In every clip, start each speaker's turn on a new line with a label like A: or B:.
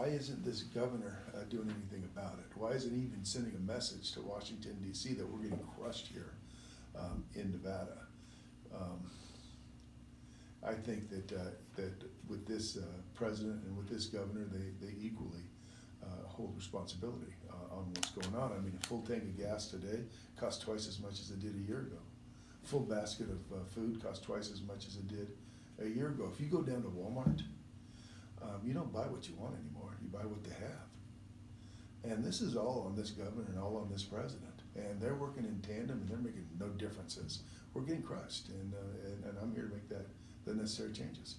A: why isn't this governor doing anything about it? Why isn't he even sending a message to Washington D.C. that we're getting crushed here in Nevada? I think that with this president and with this governor, they equally hold responsibility on what's going on. I mean, a full tank of gas today costs twice as much as it did a year ago. Full basket of food costs twice as much as it did a year ago. If you go down to Walmart, you don't buy what you want anymore. You buy what they have. And this is all on this governor and all on this president. And they're working in tandem and they're making no differences. We're getting crushed, and I'm here to make the necessary changes.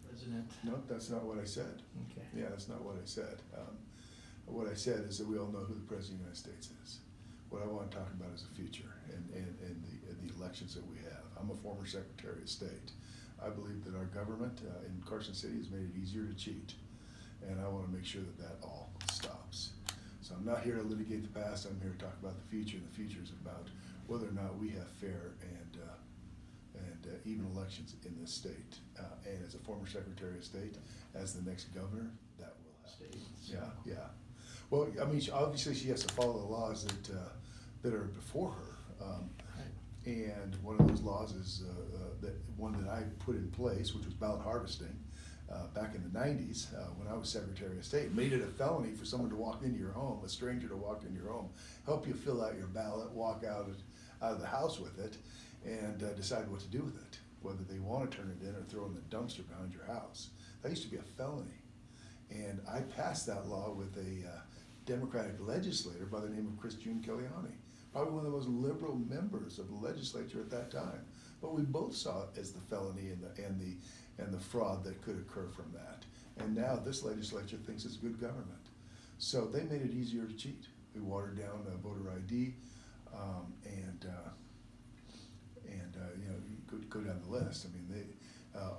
B: President?
A: No, that's not what I said.
B: Okay.
A: Yeah, that's not what I said. What I said is that we all know who the President of the United States is. What I want to talk about is the future and the elections that we have. I'm a former Secretary of State. I believe that our government in Carson City has made it easier to cheat, and I want to make sure that that all stops. So I'm not here to litigate the past. I'm here to talk about the future, and the future is about whether or not we have fair and even elections in this state. And as a former Secretary of State, as the next governor, that will happen.
B: States.
A: Yeah. Well, I mean, obviously she has to follow the laws that are before her. And one of those laws is one that I put in place, which was ballot harvesting back in the 90s when I was Secretary of State. Made it a felony for someone to walk into your home, a stranger to walk into your home, help you fill out your ballot, walk out of the house with it, and decide what to do with it, whether they want to turn it in or throw it in the dumpster behind your house. That used to be a felony. And I passed that law with a Democratic legislator by the name of Chris June Kellyani, probably one of the most liberal members of the legislature at that time. But we both saw it as the felony and the fraud that could occur from that. And now this legislature thinks it's good government. So they made it easier to cheat. We watered down voter ID, you know, you could go down the list. I mean, they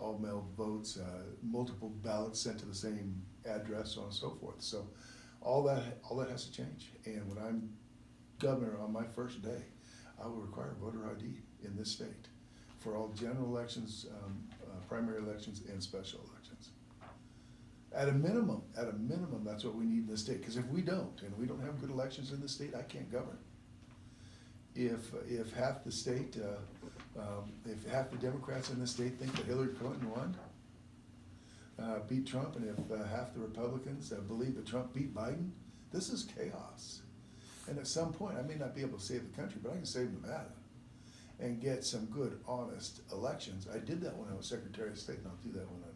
A: all mail votes, multiple ballots sent to the same address, so on and so forth. So all that has to change. And when I'm governor on my first day, I will require voter ID in this state for all general elections, primary elections, and special elections. At a minimum, that's what we need in this state. Because if we don't, and we don't have good elections in this state, I can't govern. If half the state, if half the Democrats in the state think that Hillary Clinton won, beat Trump, and if half the Republicans believe that Trump beat Biden, this is chaos. And at some point, I may not be able to save the country, but I can save Nevada and get some good, honest elections. I did that when I was Secretary of State, and I'll do that when I'm